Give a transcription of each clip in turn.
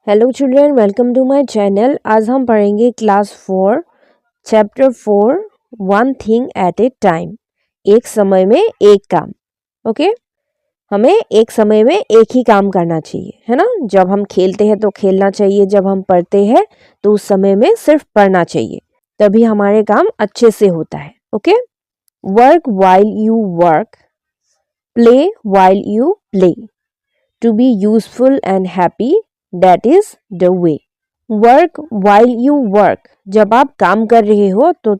Hello children, welcome to my channel. आज हम पढ़ेंगे class 4 chapter 4 one thing at a time. एक समय में एक काम। ओके, हमें एक समय में एक ही काम करना चाहिए, है ना। जब हम खेलते हैं तो खेलना चाहिए, जब हम पढ़ते हैं तो उस समय में सिर्फ पढ़ना चाहिए, तभी हमारे काम अच्छे से होता है। Okay, work while you work, play while you play, to be useful and happy, that is the way. Work while you work, जब आप काम कर रहे हो तो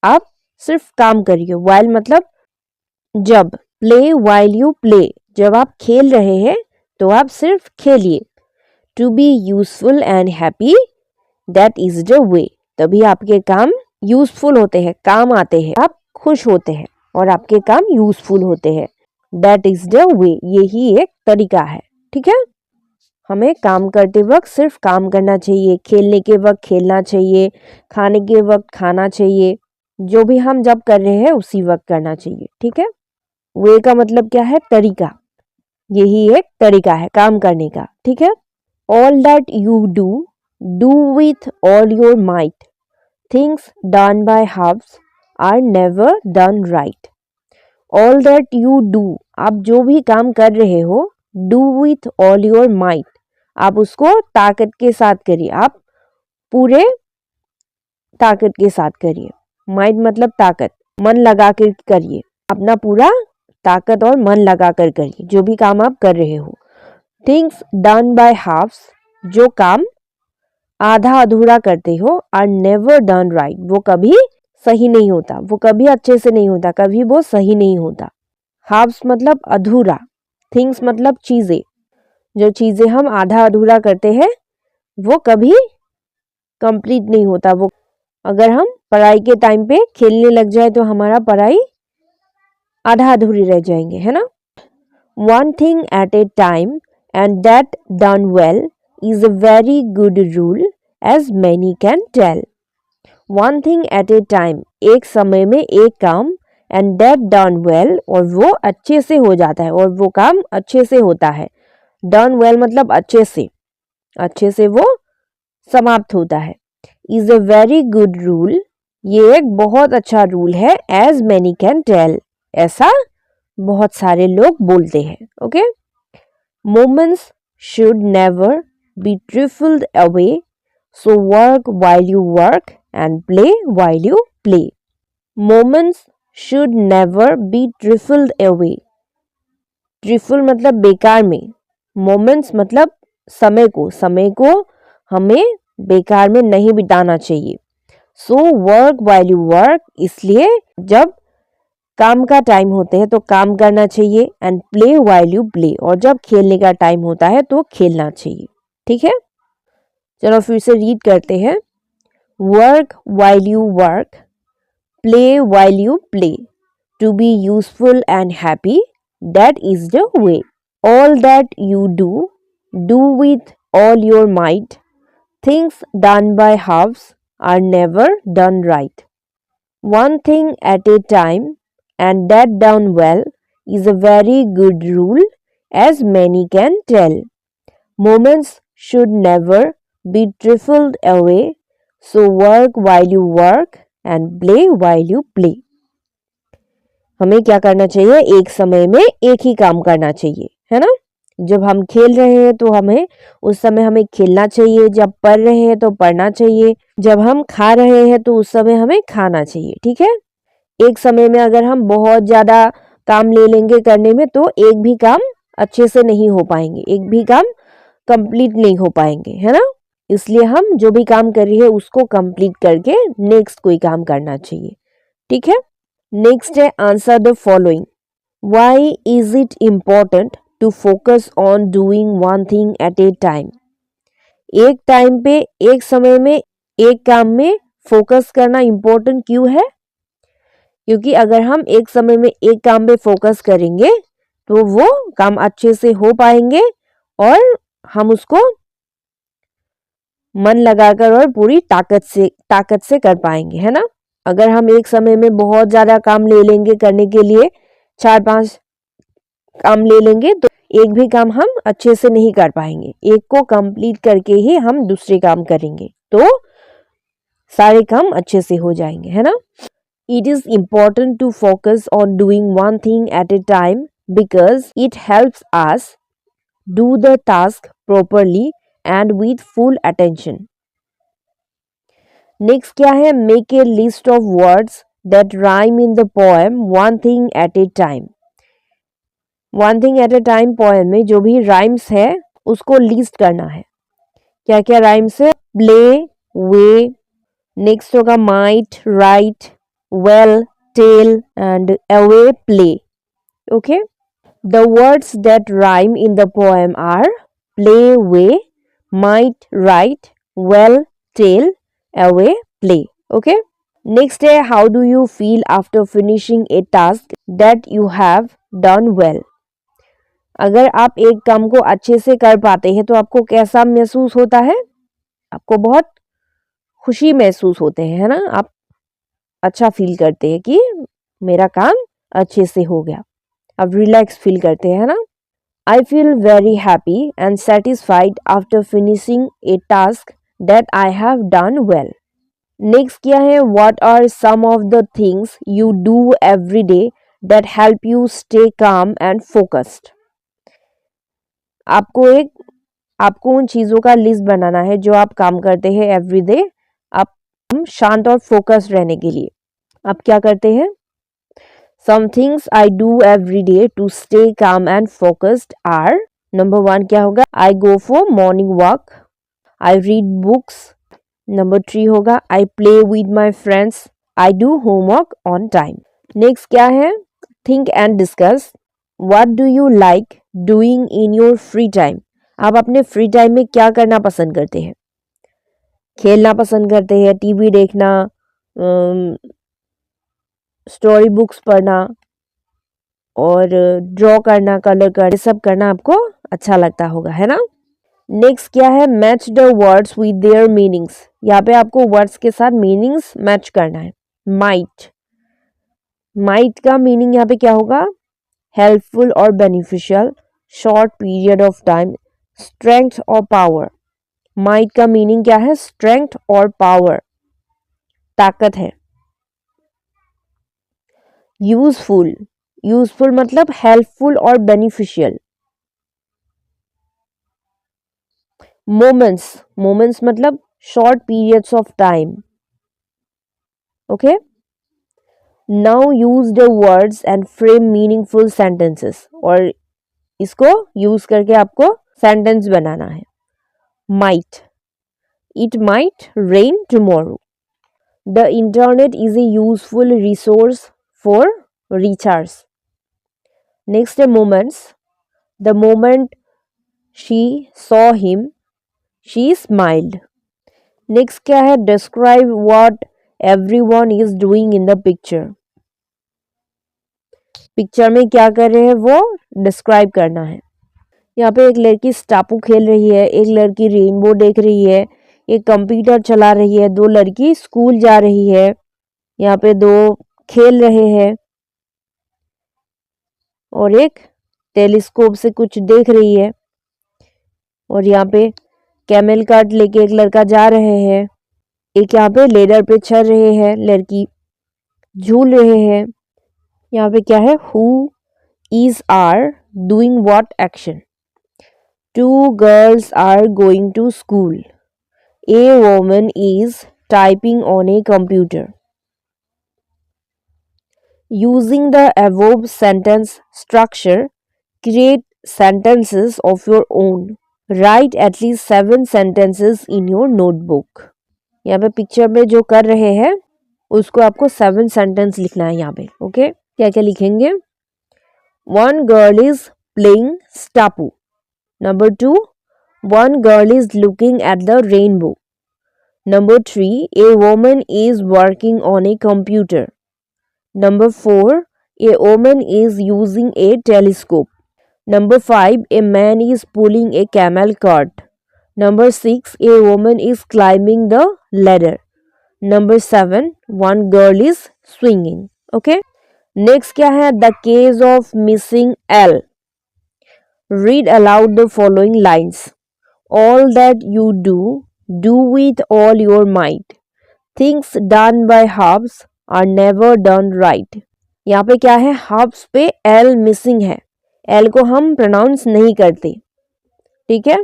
आप सिर्फ काम करिए। वाइल मतलब जब। प्ले वाइल यू प्ले, जब आप खेल रहे हैं तो आप सिर्फ खेलिए। To be useful and happy, that is the way, तभी आपके काम यूजफुल होते हैं, काम आते हैं, आप खुश होते हैं और आपके काम यूजफुल होते हैं। दैट इज द वे, यही एक तरीका है। ठीक है, हमें काम करते वक्त सिर्फ काम करना चाहिए, खेलने के वक्त खेलना चाहिए, खाने के वक्त खाना चाहिए, जो भी हम जब कर रहे हैं उसी वक्त करना चाहिए। ठीक है, वे का मतलब क्या है? तरीका। यही एक तरीका है काम करने का। ठीक है, all that you do, do with all your might, things done by halves are never done right. All that you do, आप जो भी काम कर रहे हो, do with all your might, आप उसको ताकत के साथ करिए, आप पूरे ताकत के साथ करिए। माइट मतलब ताकत, मन लगा कर करिए, अपना पूरा ताकत और मन लगा कर करिए जो भी काम आप कर रहे हो। थिंग्स डन बाय हाफ्स, जो काम आधा अधूरा करते हो, आर नेवर डन राइट, वो कभी सही नहीं होता, वो कभी अच्छे से नहीं होता, कभी वो सही नहीं होता। हाफ्स मतलब अधूरा, थिंग्स मतलब चीजें, जो चीजें हम आधा अधूरा करते हैं वो कभी कंप्लीट नहीं होता। वो अगर हम पढ़ाई के टाइम पे खेलने लग जाए तो हमारा पढ़ाई आधा अधूरी रह जाएंगे, है ना। One thing at a time and that done well is a very good rule as many can tell. One thing at a time, एक समय में एक काम, एंड दैट डन वेल, और वो अच्छे से हो जाता है, और वो काम अच्छे से होता है। डन वेल मतलब अच्छे से, अच्छे से वो समाप्त होता है। Is a very good rule, ये एक बहुत अच्छा रूल है। एज मैनी कैन टेल, ऐसा बहुत सारे लोग बोलते हैं। Okay, moments should never be trifled away, so work while you work and play while you play. Moments should never be trifled away, trifle मतलब बेकार में, मोमेंट्स मतलब समय को, समय को हमें बेकार में नहीं बिताना चाहिए। सो वर्क वाइल यू वर्क, इसलिए जब काम का टाइम होते हैं तो काम करना चाहिए। And play while you play, और जब खेलने का टाइम होता है तो खेलना चाहिए। ठीक है, चलो फिर से रीड करते हैं। Work while you work, play while you play, to be useful and happy, that is the way. All that you do, do with all your might, things done by halves are never done right. One thing at a time, and that done well, is a very good rule, as many can tell. Moments should never be trifled away, so work while you work and play while you play. हमें क्या करना चाहिए? एक समय में एक ही काम करना चाहिए, है ना। जब हम खेल रहे हैं तो हमें उस समय हमें खेलना चाहिए, जब पढ़ रहे हैं तो पढ़ना चाहिए, जब हम खा रहे हैं तो उस समय हमें खाना चाहिए। ठीक है, एक समय में अगर हम बहुत ज़्यादा काम ले लेंगे करने में तो एक भी काम अच्छे से नहीं हो पाएंगे, एक भी काम कंप्लीट नहीं हो पाएंगे, है ना। इसलिए हम जो भी काम कर रहे हैं उसको कंप्लीट करके नेक्स्ट कोई काम करना चाहिए। ठीक है, नेक्स्ट है answer the following. Why is it important to focus on doing one thing at a time? एक टाइम पे, एक समय में एक काम में फोकस करना इम्पोर्टेंट क्यों है? क्योंकि अगर हम एक समय में एक काम पे फोकस करेंगे तो वो काम अच्छे से हो पाएंगे और हम उसको मन लगाकर और पूरी ताकत से कर पाएंगे, है ना। अगर हम एक समय में बहुत ज़्यादा काम ले लेंगे करने के लिए, 4-5 काम ले लेंगे तो एक भी काम हम अच्छे से नहीं कर पाएंगे, एक को कंप्लीट करके ही हम दूसरे काम करेंगे, तो सारे काम अच्छे से हो जाएंगे, है ना। It is important to focus on doing one thing at a time because it helps us do the task properly and with full attention. Next क्या है, make a list of words that rhyme in the poem one thing at a time. One thing at a time poem में जो भी rhymes है उसको list करना है। क्या क्या राइम्स है, प्ले, वे, नेक्स्ट होगा might, right, well, tell and away, play. Okay, the words that rhyme in the poem are play, way, might, right, well, tell, away, play. Okay, next है, how do you feel after finishing a task that you have done well. अगर आप एक काम को अच्छे से कर पाते हैं तो आपको कैसा महसूस होता है, आपको बहुत खुशी महसूस होते हैं, है ना। आप अच्छा फील करते हैं कि मेरा काम अच्छे से हो गया, आप रिलैक्स फील करते हैं, है ना। I feel very happy and satisfied after finishing a task that I have done well. Next क्या है, what are some of the things you do every day that help you stay calm and focused. आपको उन चीज़ों का list बनाना है जो आप काम करते हैं एवरी डे, आप शांत और फोकस रहने के लिए आप क्या करते हैं। Some things I do every day to stay calm and focused are, number 1 क्या होगा, I go for morning walk, I read books, number 3 होगा I play with my friends, I do homework on time. Next क्या है, think and discuss, what do you like doing in your free time. आप अपने free time में क्या करना पसंद करते हैं, खेलना पसंद करते हैं, टीवी देखना, स्टोरी बुक्स पढ़ना और ड्रॉ करना, कलर करना, ये सब करना आपको अच्छा लगता होगा, है ना। नेक्स्ट क्या है, match the words with their meanings. यहाँ पे आपको वर्ड्स के साथ मीनिंग्स मैच करना है। माइट, माइट का मीनिंग यहाँ पे क्या होगा, हेल्पफुल और beneficial, short period of time, strength और पावर। माइट का मीनिंग क्या है, स्ट्रेंथ और पावर, ताकत है। यूजफुल, यूजफुल मतलब हेल्पफुल और बेनिफिशियल। मोमेंट्स, मोमेंट्स मतलब short periods of time. Okay, now use the words and frame meaningful sentences, और इसको यूज करके आपको सेंटेंस बनाना है। Might, it might rain tomorrow. The internet is a useful resource for recharge. Next है moments, the moment she saw him she smiled. Next क्या है, describe what everyone is doing in the picture. Picture में क्या कर रहे हैं वो describe करना है। यहाँ पे एक लड़की स्टापू खेल रही है, एक लड़की रेनबो देख रही है, एक कंप्यूटर चला रही है, 2 लड़की स्कूल जा रही है, यहाँ पे 2 खेल रहे हैं और एक टेलीस्कोप से कुछ देख रही है, और यहाँ पे कैमल कार्ट लेके एक लड़का जा रहे हैं, एक यहाँ पे लेडर पे चढ़ रहे हैं, लड़की झूल रहे हैं। यहाँ पे क्या है, who is are doing what action. 2 girls are going to school. A woman is typing on a computer. Using the above sentence structure, create sentences of your own. Write at least 7 sentences in your notebook. यहाँ पे picture में जो कर रहे हैं उसको आपको 7 sentence लिखना है यहाँ पे। ओके, क्या क्या लिखेंगे, 1 girl is playing stapu. Number 2, one girl is looking at the rainbow. Number 3, a woman is working on a computer. Number 4, a woman is using a telescope. Number 5, a man is pulling a camel cart. Number 6, a woman is climbing the ladder. Number 7, one girl is swinging. Okay? Next क्या है, the case of missing L. Read aloud the following lines. All that you do with all your might. Things done by halves are never done right. यहाँ पे क्या है, halves पे L missing है, L को हम प्रोनाउंस नहीं करते, ठीक है.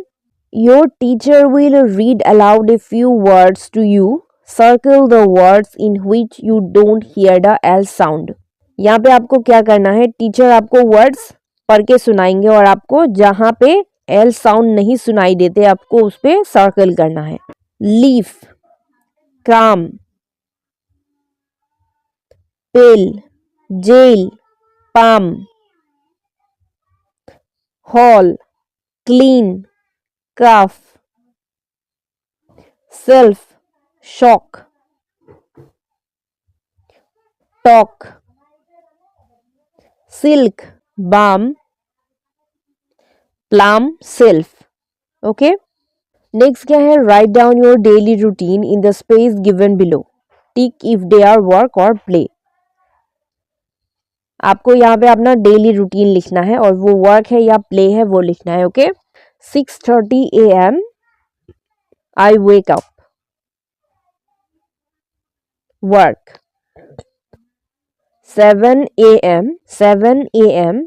Your teacher will read aloud a few words to you. Circle the words in which you don't hear the L sound. यहाँ पे आपको क्या करना है, टीचर आपको वर्ड्स पढ़ के सुनाएंगे और आपको जहाँ पे एल साउंड नहीं सुनाई देते आपको उस पे सर्कल करना है. Leaf, calm, pale, jail, palm, hall, clean, calf, self, shock, talk, silk, balm, plum, self. Okay, next क्या है, write down your daily routine in the space given below. Tick if they are work और play. आपको यहाँ पे अपना daily routine लिखना है और वो वर्क है या प्ले है वो लिखना है. Okay, 6:30 AM I wake up, work. 7 AM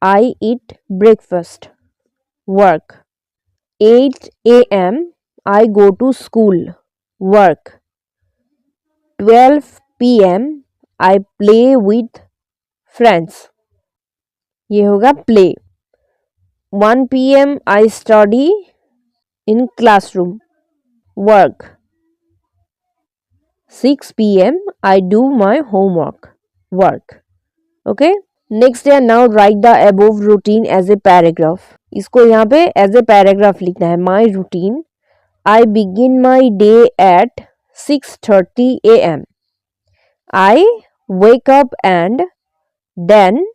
I eat breakfast, work. 8 AM I go to school, work. 12 PM I play with friends, ये होगा play. 1 PM I study in classroom, work. 6 PM I do my homework, work. Okay. Next है, now write the above routine as a paragraph. इसको यहाँ पे as a paragraph लिखना है. My routine, I begin my day at 6:30 AM. I wake up and then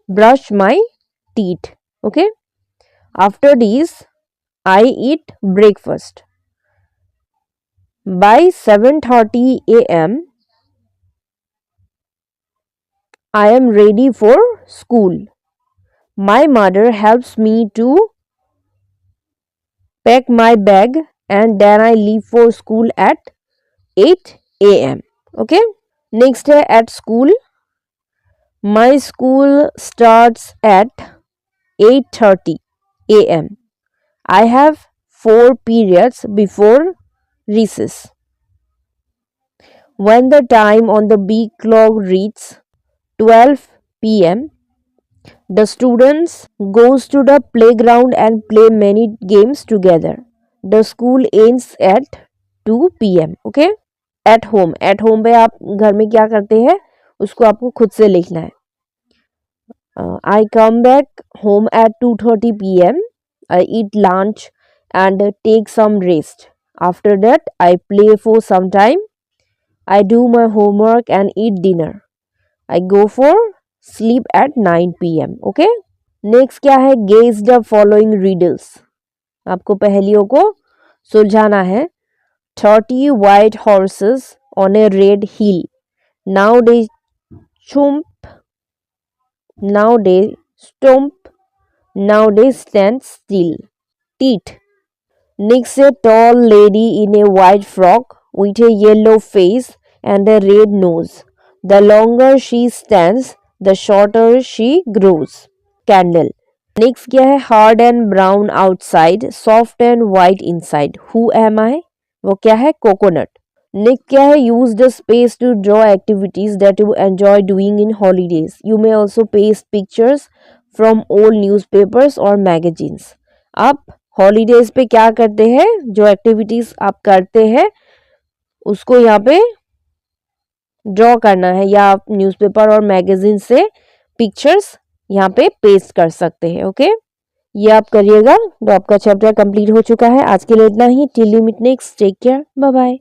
brush my teeth. Okay, after this I eat breakfast. By 7:30 AM I am ready for school. My mother helps me to pack my bag and then I leave for school at 8 AM. Okay. Next है at school. My school starts at 8:30 AM. I have 4 periods before recess. When the time on the big clock reaches 12 PM, the students goes to the playground and play many games together. The school ends at 2 PM. Okay? At home. At home पे आप घर में क्या करते हैं उसको आपको खुद से लिखना है. I come back home at 2:30 PM. I eat lunch and take some rest. After that, I play for some time. I do my homework and eat dinner. I go for sleep at 9 PM. Okay? Next क्या है, guess the following riddles. आपको पहेलियों को सुलझाना है. 30 white horses on a red hill. Now they chomp. Now they stomp. Now they stand still. Teeth. Next a tall lady in a white frock with a yellow face and a red nose. The longer she stands, the shorter she grows. Candle. Next क्या है, hard and brown outside, soft and white inside. Who am I? वो क्या है, coconut. Next क्या है, use the space to draw activities that you enjoy doing in holidays. You may also paste pictures from old newspapers or magazines. आप holidays पे क्या करते हैं, जो activities आप करते हैं उसको यहाँ पे ड्रॉ करना है या आप न्यूज़पेपर और मैगजीन से पिक्चर्स यहाँ पे पेस्ट कर सकते हैं. ओके, ये आप करिएगा तो आपका चैप्टर कंप्लीट हो चुका है. आज के लिए इतना ही. Till you meet next, take care, bye bye.